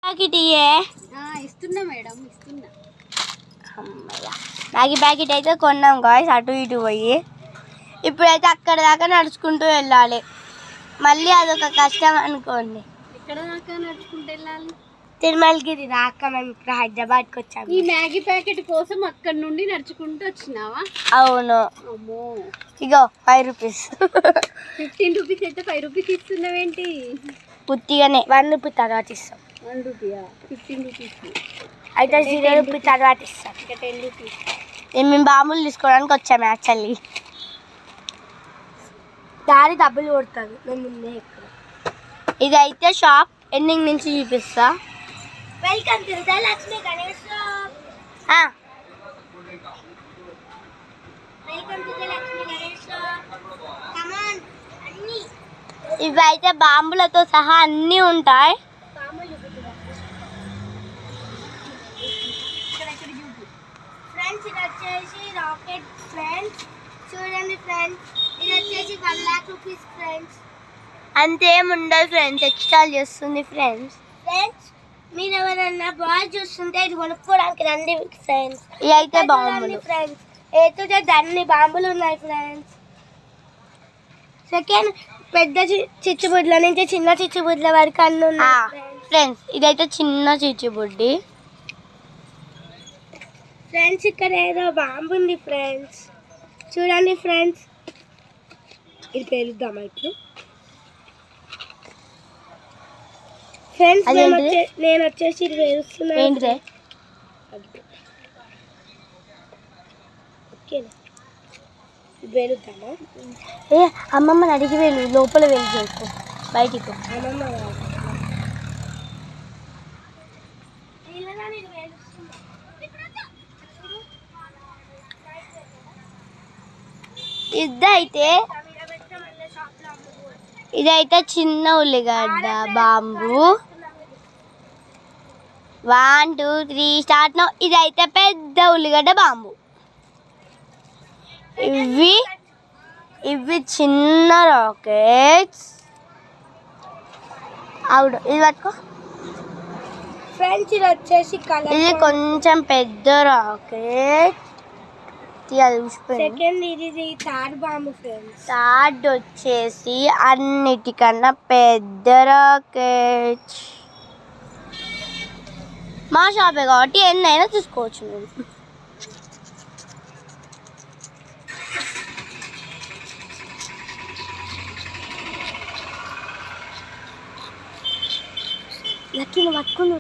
Packet ఇస్తున్నా madam, ఇస్తున్నా. Maggi packet అయితే కొన్నాం గాయ్స్, అటు ఇటు పోయి. ఇప్పుడైతే అక్కడ దాకా నడుచుకుంటూ వెళ్ళాలి. మళ్ళీ అదొక కష్టం అనుకోండి. ఎక్కడ దాకా నడుచుకుంటూ వెళ్ళాలి? తిరుమలగిరి దాకా. మేము ఇప్పుడు హైదరాబాద్కి వచ్చాము. ఈ మ్యాగీ ప్యాకెట్ కోసం అక్కడ నుండి నడుచుకుంటూ వచ్చినావా? అవును. అమ్మో, ఇగో 5 రూపీస్. 15 రూపీస్ అయితే 5 రూపీస్ ఇస్తున్నావేంటి? పుట్టిగానే 1 రూపీ తర్వాత ఇస్తాం. 1 రూపీయా? 15 రూపీస్ అయితే 0 రూపీ తర్వాత ఇస్తాం. ఇంకా 10 రూపీస్. మేము బాంబులు తీసుకోవడానికి వచ్చాము యాక్చువల్లీ. దారి డబ్బులు కొడుతుంది. మేము ముందే ఇక్కడ. ఇది అయితే షాప్ ఎండింగ్ నుంచి చూపిస్తా. Welcome to the Lakshmi Ganesh shop. Welcome to the Lakshmi Ganesh shop. Come on. అన్ని ఇవి అయితే బాంబులతో సహా అన్నీ ఉంటాయి. ఫ్రెండ్స్ ఇది వచ్చేసి రాకెట్ ఫ్రెండ్స్. చూడండి ఫ్రెండ్స్, ఇది వచ్చేసి 1 lakh rupees ఫ్రెండ్స్. అంతేముండదు ఫ్రెండ్స్, ఎక్స్ట్రా చేస్తుంది ఫ్రెండ్స్. ఫ్రెండ్స్ మీరు ఎవరన్నా బాగా చూస్తుంటే ఇది కొనుక్కోవడానికి రండి ఫ్రెండ్స్. ఇవి అయితే బాంబులు ఫ్రెండ్స్. ఏదో దాన్ని బాంబులు ఉన్నాయి ఫ్రెండ్స్. సెకండ్ పెద్ద చిచ్చుబుడ్ల నుంచి చిన్న చిచ్చుబుడ్ల వరకు అన్నీ ఉన్నాయి ఫ్రెండ్స్. ఇదైతే చిన్న చిచ్చుబుడ్డి ఫ్రెండ్స్. ఇక్కడ ఏదో బాంబు ఉంది ఫ్రెండ్స్, చూడండి ఫ్రెండ్స్. ఇది పేలుద్దామా ఇప్పుడు ఫ్రెండ్స్? నేను వచ్చేసి ఇది వేస్తున్నాను. ఏంటిదే? ఓకేనా, వేలుద్దామా? ఏ అమ్మమ్మని అడిగి వేలు, లోపల వేలు చేసుకో, బయటికి. అమ్మమ్మ ఇదైతే చిన్న ఉల్లిగడ్డ బాంబు. 1 2 3 start now. ఇదైతే పెద్ద ఉల్లిగడ్డ బాంబు. ఇవి చిన్న రాకెట్స్. అవును, ఇది పట్టుకో ఫ్రెండ్స్. ఇది వచ్చేసి ఇది కొంచెం పెద్ద రాకెట్. సెకండ్ ఇది థర్డ్ బాంబు ఫ్రెండ్స్. థర్డ్ వచ్చేసి అన్నిటికన్నా పెద్ద రాకెట్. మా షాపే కాబట్టి ఎన్నైనా తీసుకోవచ్చు మేము. లక్కీ పట్టుకుని